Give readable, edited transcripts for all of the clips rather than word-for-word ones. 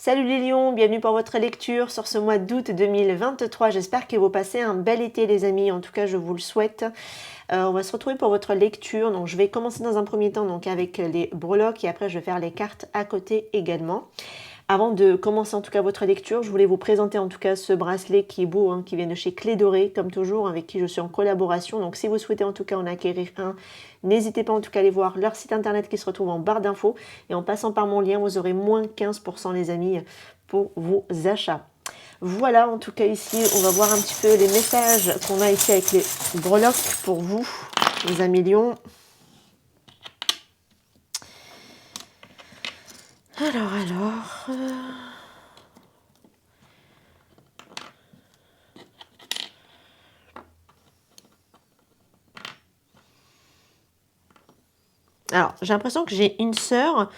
Salut les lions, bienvenue pour votre lecture sur ce mois d'août 2023. J'espère que vous passez un bel été les amis, en tout cas je vous le souhaite. On va se retrouver pour votre lecture, donc je vais commencer dans un premier temps donc avec les breloques et après je vais faire les cartes à côté également. Avant de commencer en tout cas votre lecture, je voulais vous présenter en tout cas ce bracelet qui est beau, qui vient de chez Clé Dorée, comme toujours, avec qui je suis en collaboration. Donc si vous souhaitez en tout cas en acquérir un, n'hésitez pas en tout cas à aller voir leur site internet qui se retrouve en barre d'infos. Et en passant par mon lien, vous aurez moins 15% les amis pour vos achats. Voilà, en tout cas ici, on va voir un petit peu les messages qu'on a ici avec les breloques pour vous, les amis lions. Alors... Alors, j'ai l'impression que j'ai une sœur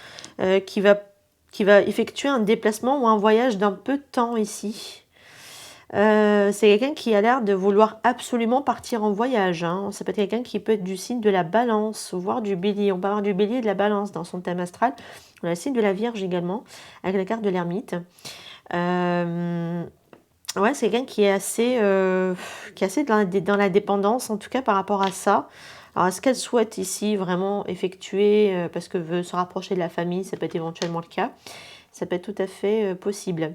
qui va effectuer un déplacement ou un voyage d'un peu de temps ici. C'est quelqu'un qui a l'air de vouloir absolument partir en voyage. Ça peut être quelqu'un qui peut être du signe de la balance, voire du bélier. On peut avoir du bélier et de la balance dans son thème astral. On a le signe de la vierge également, avec la carte de l'ermite. Ouais, c'est quelqu'un qui est assez dans la dépendance, en tout cas par rapport à ça. Alors, est-ce qu'elle souhaite ici vraiment effectuer, parce que veut se rapprocher de la famille, ça peut être éventuellement le cas. Ça peut être tout à fait possible.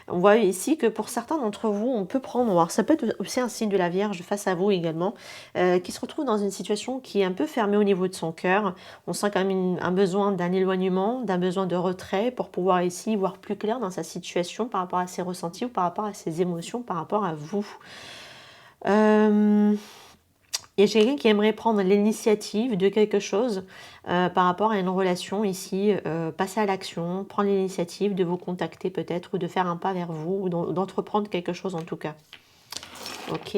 On voit ici que pour certains d'entre vous, on peut prendre, alors ça peut être aussi un signe de la Vierge face à vous également, qui se retrouve dans une situation qui est un peu fermée au niveau de son cœur. On sent quand même un besoin d'un éloignement, d'un besoin de retrait pour pouvoir ici voir plus clair dans sa situation par rapport à ses ressentis ou par rapport à ses émotions, par rapport à vous. Il y a quelqu'un qui aimerait prendre l'initiative de quelque chose par rapport à une relation ici, passer à l'action, prendre l'initiative de vous contacter peut-être ou de faire un pas vers vous ou d'entreprendre quelque chose en tout cas. Ok.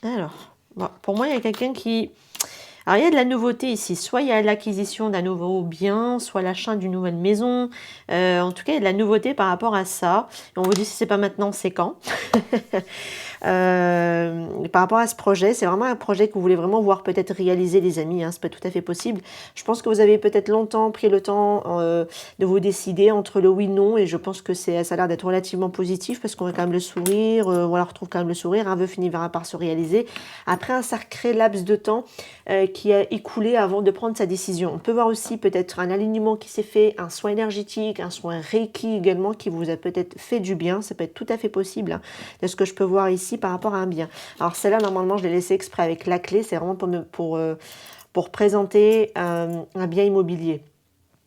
Alors, bon, pour moi il y a quelqu'un qui... Alors, il y a de la nouveauté ici. Soit il y a l'acquisition d'un nouveau bien, soit l'achat d'une nouvelle maison. En tout cas, il y a de la nouveauté par rapport à ça. Et on vous dit si c'est pas maintenant, c'est quand. Par rapport à ce projet, c'est vraiment un projet que vous voulez vraiment voir peut-être réaliser, les amis. C'est pas tout à fait possible. Je pense que vous avez peut-être longtemps pris le temps de vous décider entre le oui et non. Et je pense que ça a l'air d'être relativement positif parce qu'on a quand même le sourire. On retrouve quand même le sourire. Un vœu finira par se réaliser. Après un sacré laps de temps qui a écoulé avant de prendre sa décision. On peut voir aussi peut-être un alignement qui s'est fait, un soin énergétique, un soin Reiki également qui vous a peut-être fait du bien. Ça peut être tout à fait possible de ce que je peux voir ici par rapport à un bien. Alors celle-là, normalement, je l'ai laissée exprès avec la clé. C'est vraiment pour présenter un bien immobilier.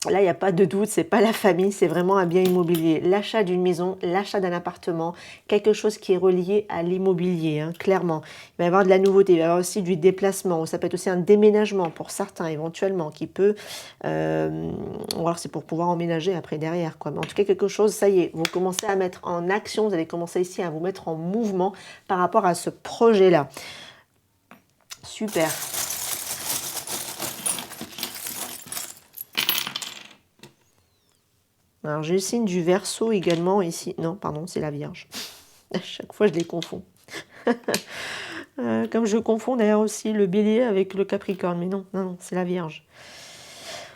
Là, il n'y a pas de doute, c'est pas la famille, c'est vraiment un bien immobilier. L'achat d'une maison, l'achat d'un appartement, quelque chose qui est relié à l'immobilier, clairement. Il va y avoir de la nouveauté, il va y avoir aussi du déplacement, ça peut être aussi un déménagement pour certains éventuellement, qui peut... ou alors c'est pour pouvoir emménager après derrière, quoi. Mais en tout cas, quelque chose, ça y est, vous commencez à mettre en action, vous allez commencer ici à vous mettre en mouvement par rapport à ce projet-là. Super. Alors, j'ai le signe du Verseau également ici. Non, pardon, c'est la Vierge. À chaque fois, je les confonds. Comme je confonds d'ailleurs aussi le Bélier avec le Capricorne. Mais non, c'est la Vierge.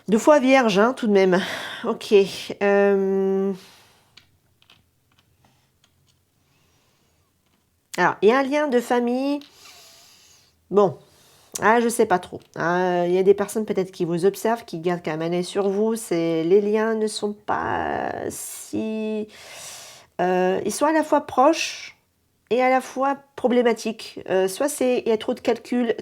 2 fois Vierge, tout de même. Ok. Alors, il y a un lien de famille. Bon. Je sais pas trop. Il y a des personnes peut-être qui vous observent, qui gardent quand même un œil sur vous. Les liens ne sont pas si... ils sont à la fois proches et à la fois problématiques. Soit il y a trop de calculs,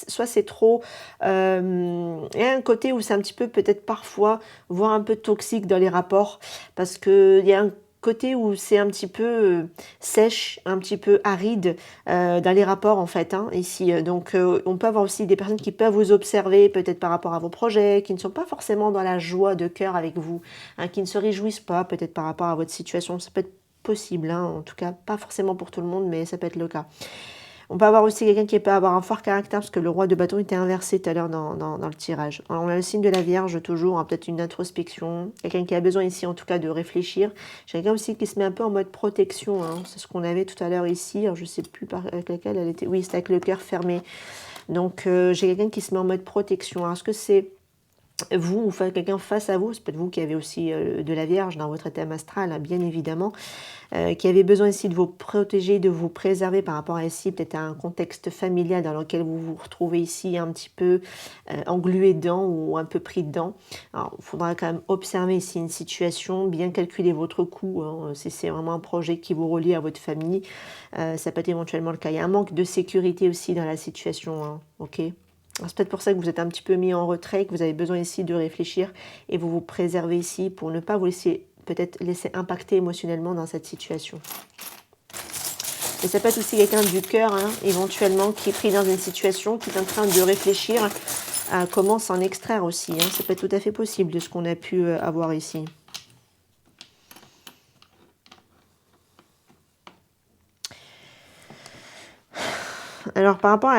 soit c'est trop... il y a un côté où c'est un petit peu peut-être parfois, voire un peu toxique dans les rapports, parce qu'il y a un côté où c'est un petit peu sèche, un petit peu aride dans les rapports en fait ici. Donc on peut avoir aussi des personnes qui peuvent vous observer peut-être par rapport à vos projets, qui ne sont pas forcément dans la joie de cœur avec vous, qui ne se réjouissent pas peut-être par rapport à votre situation. Ça peut être possible, en tout cas pas forcément pour tout le monde, mais ça peut être le cas. On peut avoir aussi quelqu'un qui peut avoir un fort caractère, parce que le roi de bâton était inversé tout à l'heure dans le tirage. Alors, on a le signe de la Vierge toujours, hein, peut-être une introspection. Quelqu'un qui a besoin ici, en tout cas, de réfléchir. J'ai quelqu'un aussi qui se met un peu en mode protection. Hein. C'est ce qu'on avait tout à l'heure ici. Alors, je ne sais plus avec laquelle elle était. Oui, c'était avec le cœur fermé. Donc, j'ai quelqu'un qui se met en mode protection. Alors, est-ce que c'est vous ou quelqu'un face à vous, c'est peut-être vous qui avez aussi de la Vierge dans votre thème astral, hein, bien évidemment, qui avez besoin ici de vous protéger, de vous préserver par rapport à ici, peut-être à un contexte familial dans lequel vous vous retrouvez ici un petit peu englué dedans ou un peu pris dedans. Alors, il faudra quand même observer ici une situation, bien calculer votre coût, hein, si c'est vraiment un projet qui vous relie à votre famille, ça peut être éventuellement le cas. Il y a un manque de sécurité aussi dans la situation, hein, ok ? C'est peut-être pour ça que vous êtes un petit peu mis en retrait, que vous avez besoin ici de réfléchir et vous vous préservez ici pour ne pas vous laisser peut-être laisser impacter émotionnellement dans cette situation. Et ça peut être aussi quelqu'un du cœur, hein, éventuellement, qui est pris dans une situation, qui est en train de réfléchir à comment s'en extraire aussi. Hein. Ça peut être tout à fait possible de ce qu'on a pu avoir ici. Alors, par rapport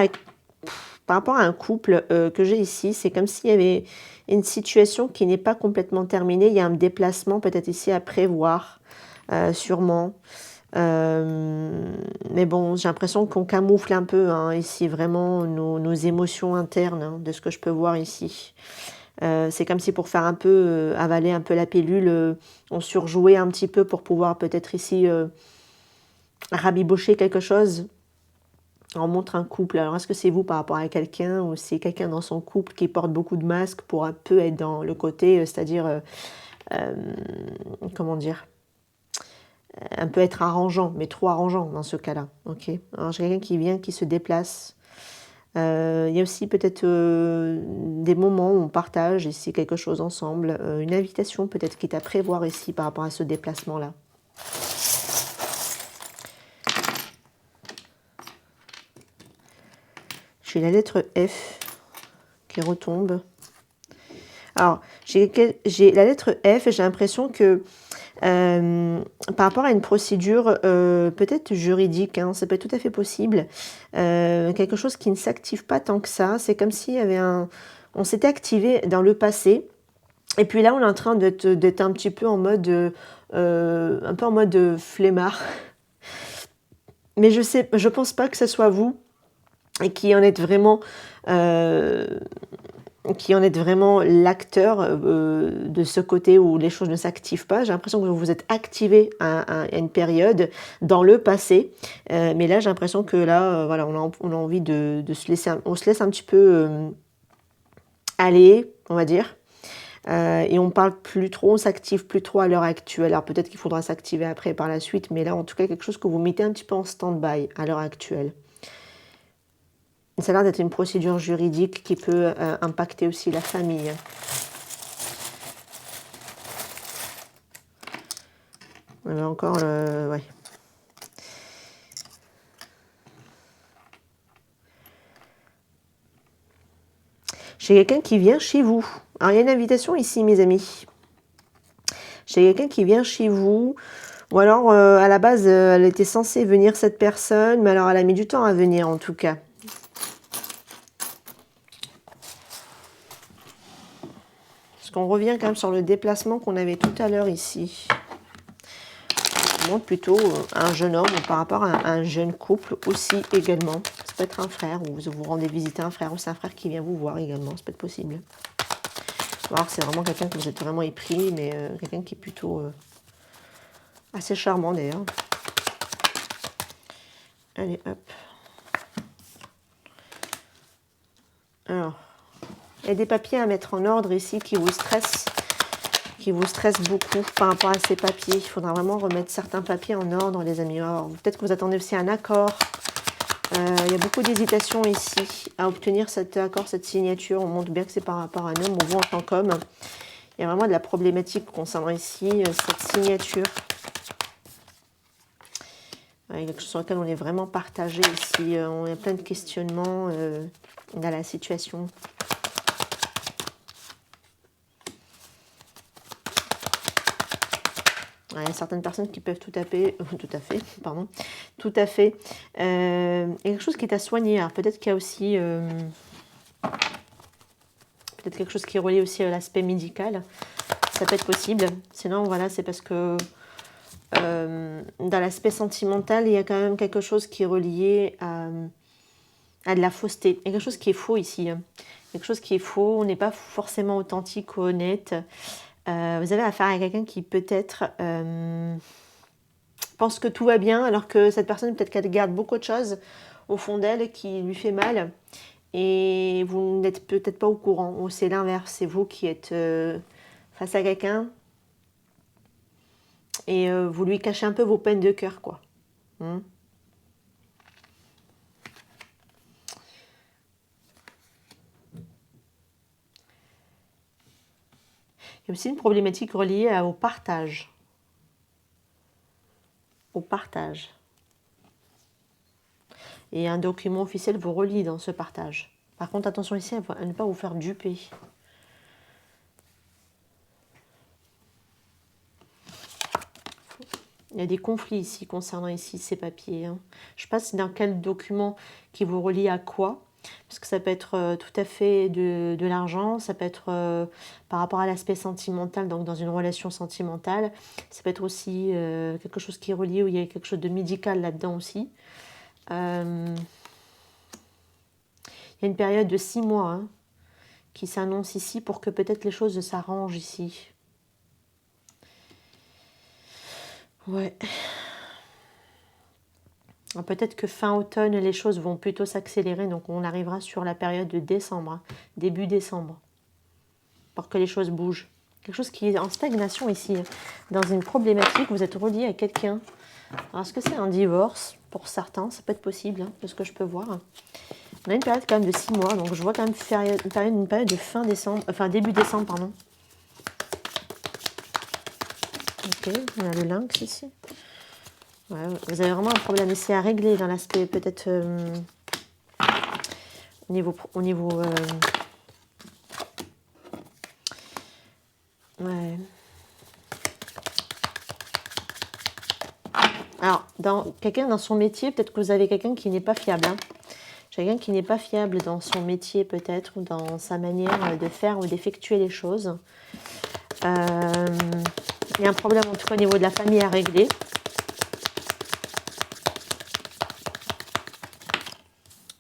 à un couple que j'ai ici, c'est comme s'il y avait une situation qui n'est pas complètement terminée. Il y a un déplacement peut-être ici à prévoir, sûrement. Mais bon, j'ai l'impression qu'on camoufle un peu hein, ici vraiment nos émotions internes, hein, de ce que je peux voir ici. C'est comme si pour faire un peu, avaler un peu la pilule, on surjouait un petit peu pour pouvoir peut-être ici rabibocher quelque chose. On montre un couple. Alors, est-ce que c'est vous par rapport à quelqu'un ou c'est quelqu'un dans son couple qui porte beaucoup de masques pour un peu être dans le côté, c'est-à-dire, comment dire, un peu être arrangeant, mais trop arrangeant dans ce cas-là. Ok. Alors, j'ai quelqu'un qui vient, qui se déplace. Il y a aussi peut-être des moments où on partage ici quelque chose ensemble, une invitation peut-être qui est à prévoir ici par rapport à ce déplacement-là. J'ai la lettre F qui retombe. Alors, j'ai la lettre F et j'ai l'impression que par rapport à une procédure peut-être juridique, hein, ça peut être tout à fait possible, quelque chose qui ne s'active pas tant que ça, c'est comme s'il y avait on s'était activé dans le passé, et puis là on est en train d'être un petit peu en mode, un peu en mode flemmard, mais je pense pas que ce soit vous, et qui en êtes vraiment l'acteur de ce côté où les choses ne s'activent pas. J'ai l'impression que vous vous êtes activé à une période dans le passé, mais là j'ai l'impression que là, voilà, on a envie de se laisser, on se laisse un petit peu aller, on va dire, et on parle plus trop, on s'active plus trop à l'heure actuelle. Alors peut-être qu'il faudra s'activer après par la suite, mais là en tout cas quelque chose que vous mettez un petit peu en stand-by à l'heure actuelle. Ça a l'air d'être une procédure juridique qui peut impacter aussi la famille. On a encore le... Ouais. J'ai quelqu'un qui vient chez vous. Alors, il y a une invitation ici, mes amis. J'ai quelqu'un qui vient chez vous. Ou alors, à la base, elle était censée venir, cette personne, mais alors elle a mis du temps à venir, en tout cas. On revient quand même sur le déplacement qu'on avait tout à l'heure ici. On montre plutôt un jeune homme par rapport à un jeune couple aussi également. Ça peut être un frère ou vous rendez visiter un frère ou c'est un frère qui vient vous voir également. Ça peut être possible. Alors c'est vraiment quelqu'un que vous êtes vraiment épris, mais quelqu'un qui est plutôt assez charmant d'ailleurs. Allez, hop. Alors, il y a des papiers à mettre en ordre ici qui vous stressent beaucoup par rapport à ces papiers. Il faudra vraiment remettre certains papiers en ordre, les amis. Peut-être que vous attendez aussi un accord. Il y a beaucoup d'hésitation ici à obtenir cet accord, cette signature. On montre bien que c'est par rapport à un homme, on voit en tant qu'homme. Il y a vraiment de la problématique concernant ici cette signature. Il y a quelque chose sur lequel on est vraiment partagé ici. On a plein de questionnements dans la situation. Il y a certaines personnes qui peuvent tout à fait, pardon, tout à fait. Il y a quelque chose qui est à soigner. Alors peut-être qu'il y a aussi, peut-être quelque chose qui est relié aussi à l'aspect médical. Ça peut être possible. Sinon, voilà, c'est parce que dans l'aspect sentimental, il y a quand même quelque chose qui est relié à de la fausseté. Il y a quelque chose qui est faux ici. Quelque chose qui est faux. On n'est pas forcément authentique ou honnête. Vous avez affaire à quelqu'un qui peut-être pense que tout va bien, alors que cette personne, peut-être qu'elle garde beaucoup de choses au fond d'elle qui lui fait mal. Et vous n'êtes peut-être pas au courant. Ou c'est l'inverse. C'est vous qui êtes face à quelqu'un et vous lui cachez un peu vos peines de cœur, quoi. Hmm. Il y a aussi une problématique reliée au partage. Au partage. Et un document officiel vous relie dans ce partage. Par contre, attention ici à ne pas vous faire duper. Il y a des conflits ici concernant ici ces papiers. Je ne sais pas dans quel document qui vous relie à quoi. Parce que ça peut être tout à fait de l'argent, ça peut être par rapport à l'aspect sentimental, donc dans une relation sentimentale. Ça peut être aussi quelque chose qui est relié, où il y a quelque chose de médical là-dedans aussi. Il y a une période de 6 mois qui s'annonce ici pour que peut-être les choses s'arrangent ici. Ouais. Peut-être que fin automne, les choses vont plutôt s'accélérer, donc on arrivera sur la période de décembre, début décembre, pour que les choses bougent. Quelque chose qui est en stagnation ici, dans une problématique, vous êtes relié à quelqu'un. Alors, est-ce que c'est un divorce? Pour certains, ça peut être possible, de ce que je peux voir. On a une période quand même de 6 mois, donc je vois quand même une période de fin décembre, enfin début décembre, pardon. Ok, on a le lynx ici. Ouais, vous avez vraiment un problème ici à régler dans l'aspect peut-être au niveau ouais. Alors, quelqu'un dans son métier, peut-être que vous avez quelqu'un qui n'est pas fiable. Quelqu'un qui n'est pas fiable dans son métier peut-être, ou dans sa manière de faire ou d'effectuer les choses. Il y a un problème en tout cas au niveau de la famille à régler.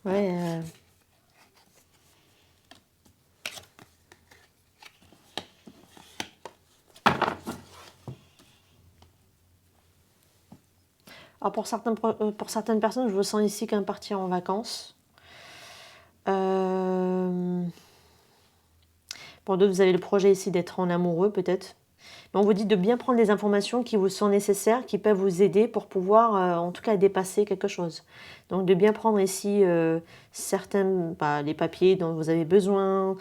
Ouais. Alors pour certaines personnes, je vous sens ici qu'un partir en vacances. Pour d'autres, vous avez le projet ici d'être en amoureux peut-être. Mais on vous dit de bien prendre les informations qui vous sont nécessaires, qui peuvent vous aider pour pouvoir, en tout cas, dépasser quelque chose. Donc, de bien prendre ici les papiers dont vous avez besoin.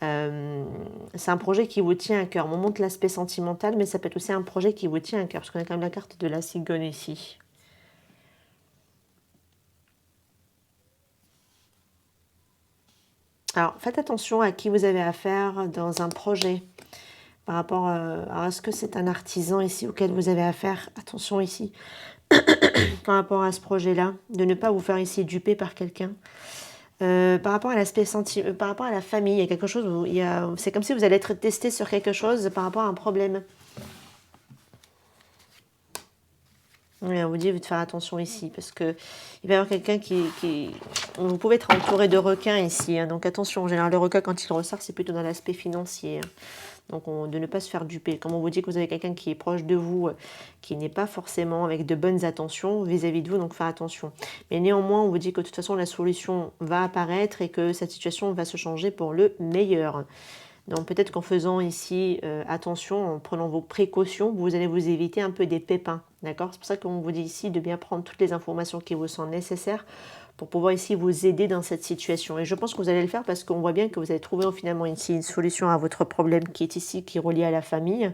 C'est un projet qui vous tient à cœur. On montre l'aspect sentimental, mais ça peut être aussi un projet qui vous tient à cœur, parce qu'on a quand même la carte de la cigogne ici. Alors, faites attention à qui vous avez affaire dans un projet. Par rapport à ce que c'est un artisan ici auquel vous avez affaire, attention ici, par rapport à ce projet-là, de ne pas vous faire ici duper par quelqu'un. Par rapport à l'aspect par rapport à la famille, il y a quelque chose où c'est comme si vous allez être testé sur quelque chose par rapport à un problème. Oui, on vous dit de faire attention ici, parce que il va y avoir quelqu'un qui... Vous pouvez être entouré de requins ici, donc attention, en général, le requin, quand il ressort, c'est plutôt dans l'aspect financier. Donc, de ne pas se faire duper. Comme on vous dit que vous avez quelqu'un qui est proche de vous, qui n'est pas forcément avec de bonnes attentions vis-à-vis de vous, donc faire attention. Mais néanmoins, on vous dit que de toute façon, la solution va apparaître et que cette situation va se changer pour le meilleur. Donc peut-être qu'en faisant ici attention, en prenant vos précautions, vous allez vous éviter un peu des pépins. D'accord? C'est pour ça qu'on vous dit ici de bien prendre toutes les informations qui vous sont nécessaires pour pouvoir ici vous aider dans cette situation. Et je pense que vous allez le faire parce qu'on voit bien que vous allez trouver finalement ici une solution à votre problème qui est ici, qui est relié à la famille.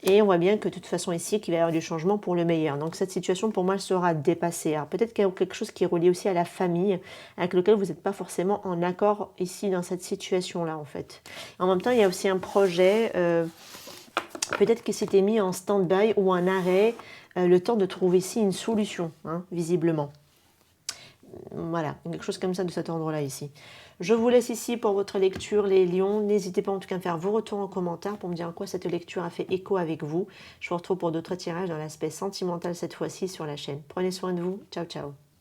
Et on voit bien que de toute façon ici, qu'il va y avoir du changement pour le meilleur. Donc cette situation, pour moi, elle sera dépassée. Alors peut-être qu'il y a quelque chose qui est relié aussi à la famille, avec lequel vous n'êtes pas forcément en accord ici dans cette situation-là, en fait. En même temps, il y a aussi un projet Peut-être qu'il s'était mis en stand-by ou en arrêt, le temps de trouver ici une solution, hein, visiblement. Voilà, quelque chose comme ça de cet ordre-là ici. Je vous laisse ici pour votre lecture, les lions. N'hésitez pas en tout cas à me faire vos retours en commentaire pour me dire en quoi cette lecture a fait écho avec vous. Je vous retrouve pour d'autres tirages dans l'aspect sentimental cette fois-ci sur la chaîne. Prenez soin de vous. Ciao, ciao.